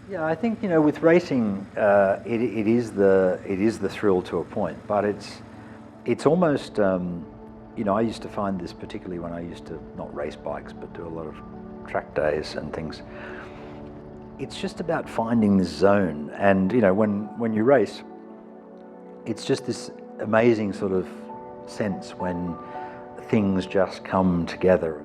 Yeah, I think with racing, it is the thrill to a point, but it's almost I used to find this particularly when I used to not race bikes but do a lot of track days and things. It's just about finding this zone, and when you race, it's just this amazing sort of sense when things just come together.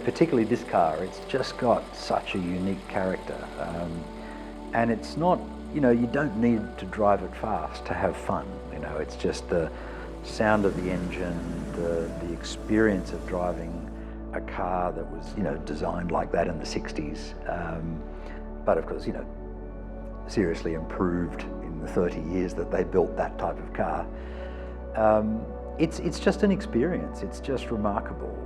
Particularly this car, it's just got such a unique character. And it's not, you don't need to drive it fast to have fun. It's just the sound of the engine, the experience of driving a car that was, designed like that in the 60s. But of course, seriously improved in the 30 years that they built that type of car. It's just an experience. It's just remarkable.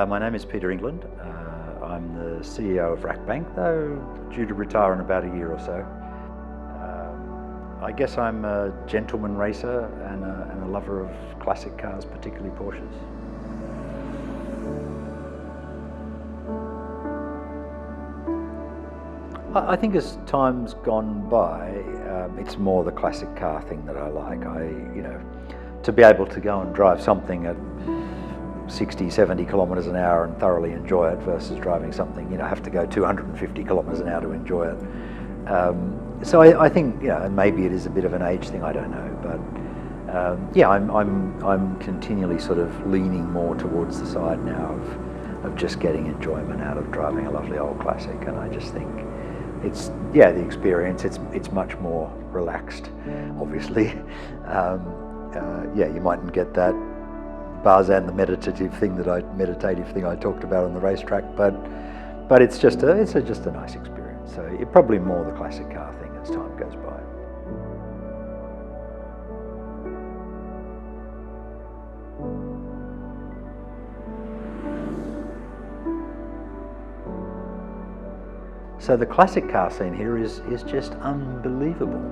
My name is Peter England. I'm the CEO of Rackbank, though due to retire in about a year or so. I guess I'm a gentleman racer and a lover of classic cars, particularly Porsches. I think as time's gone by, it's more the classic car thing that I like. To be able to go and drive something at 60, 70 kilometres an hour and thoroughly enjoy it versus driving something, have to go 250 kilometres an hour to enjoy it. So I think, and maybe it is a bit of an age thing, I don't know, but yeah, I'm continually sort of leaning more towards the side now of just getting enjoyment out of driving a lovely old classic, and I just think it's, the experience, it's much more relaxed, obviously. You mightn't get that buzz and the meditative thing I talked about on the racetrack, but it's just a nice experience. So it's probably more the classic car thing as time goes by. So the classic car scene here is just unbelievable.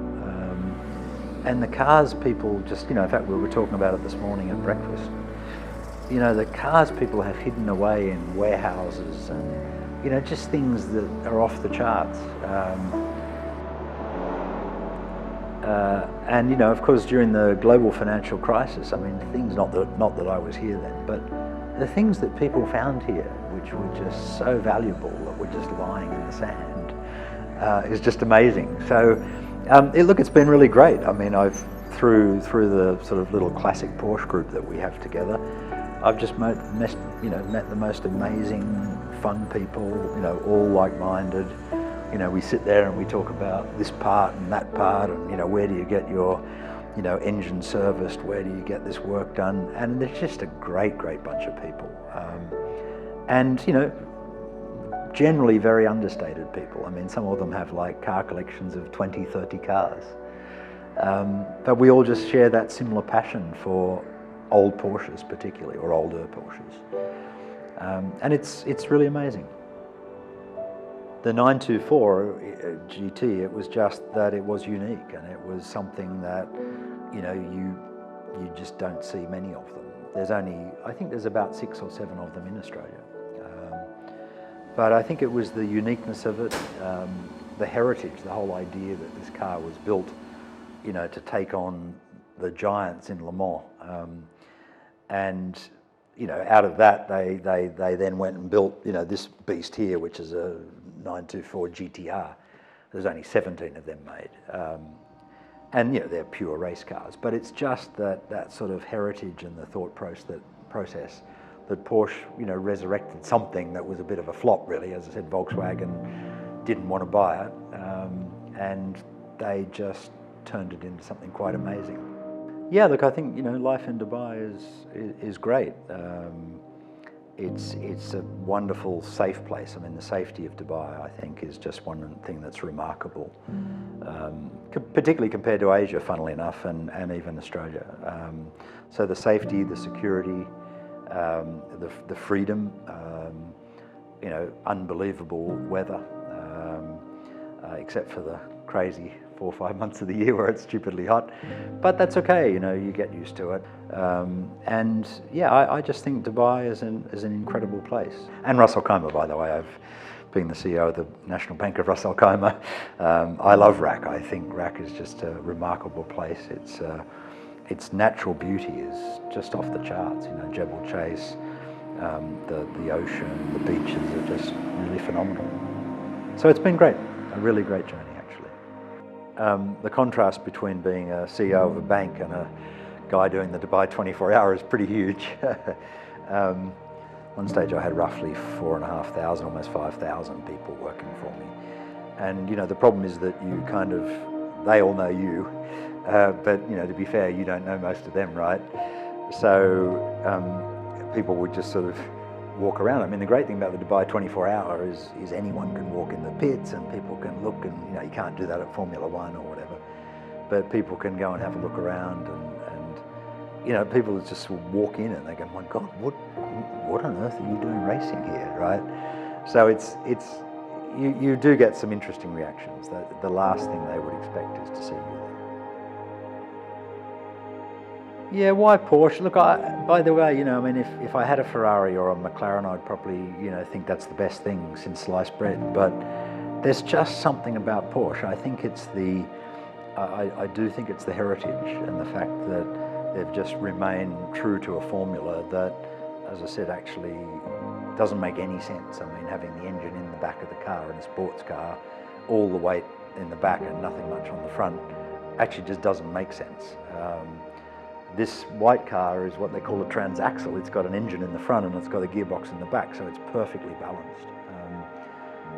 And the cars people just, in fact we were talking about it this morning at breakfast, the cars people have hidden away in warehouses and, just things that are off the charts. And, of course, during the global financial crisis, things, not that I was here then, but the things that people found here, which were just so valuable, that were just lying in the sand, is just amazing. So, it's been really great. I've through the sort of little classic Porsche group that we have together, I've just met the most amazing, fun people, all like-minded. We sit there and we talk about this part and that part, and where do you get your, engine serviced? Where do you get this work done? And there's just a great bunch of people, and generally very understated people. Some of them have like car collections of 20, 30 cars, but we all just share that similar passion for old Porsches, particularly, or older Porsches, and it's really amazing. The 924 GT, it was just that it was unique, and it was something that you just don't see many of them. I think there's about 6 or 7 of them in Australia, but I think it was the uniqueness of it, the heritage, the whole idea that this car was built, to take on the giants in Le Mans. And out of that, they then went and built, this beast here, which is a 924 GTR. There's only 17 of them made, and they're pure race cars. But it's just that sort of heritage and the thought process that Porsche, resurrected something that was a bit of a flop, really. As I said, Volkswagen didn't want to buy it, and they just turned it into something quite amazing. Yeah, look, I think life in Dubai is great. It's a wonderful, safe place. The safety of Dubai, I think, is just one thing that's remarkable, particularly compared to Asia, funnily enough, and even Australia. So the safety, the security, the freedom, unbelievable weather. except for the crazy 4 or 5 months of the year where it's stupidly hot. But that's okay, you know, you get used to it. And yeah, I just think Dubai is an incredible place. And Ras Al Khaimah, by the way, I've been the CEO of the National Bank of Ras Al Khaimah. I love RAK. I think RAK is just a remarkable place. Its natural beauty is just off the charts. You know, Jebel Chase, the ocean, the beaches are just really phenomenal. So it's been great, a really great journey actually. The contrast between being a CEO of a bank and a guy doing the Dubai 24-hour is pretty huge. One stage I had roughly 4,500, almost 5,000 people working for me. And you know, the problem is that they all know you, but you know, to be fair, you don't know most of them, right? So people would just sort of walk around. I mean, the great thing about the Dubai 24-hour is anyone can walk in the pits and people can look, and you know, you can't do that at Formula One or whatever, but people can go and have a look around, and you know, people just walk in and they go, my God, what on earth are you doing racing here, right? So you do get some interesting reactions. The last thing they would expect is to see you there. Yeah, why Porsche? Look, by the way, you know, I mean, if I had a Ferrari or a McLaren, I'd probably, you know, think that's the best thing since sliced bread. But there's just something about Porsche. I think it's I do think it's the heritage and the fact that they've just remained true to a formula that, as I said, actually doesn't make any sense. I mean, having the engine in the back of the car in a sports car, all the weight in the back and nothing much on the front, actually just doesn't make sense. This white car is what they call a transaxle. It's got an engine in the front and it's got a gearbox in the back, so it's perfectly balanced.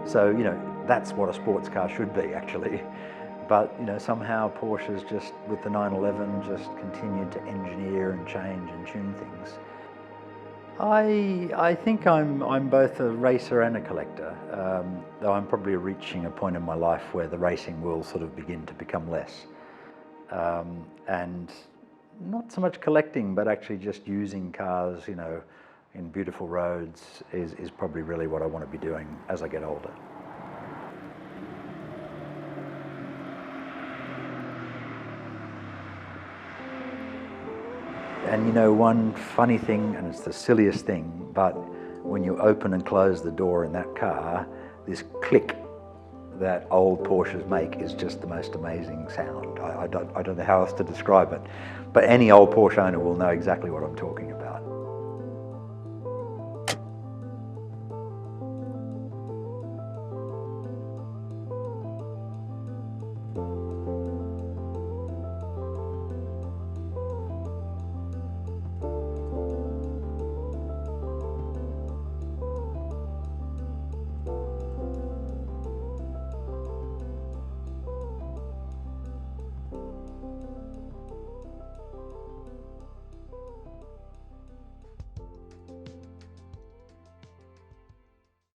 So, you know, that's what a sports car should be, actually. But, you know, somehow Porsche's just, with the 911, just continued to engineer and change and tune things. I think I'm both a racer and a collector, though I'm probably reaching a point in my life where the racing will sort of begin to become less. And not so much collecting, but actually just using cars, you know, in beautiful roads is probably really what I want to be doing as I get older. And you know, one funny thing, and it's the silliest thing, but when you open and close the door in that car, this click that old Porsches make is just the most amazing sound. I don't know how else to describe it, but any old Porsche owner will know exactly what I'm talking about.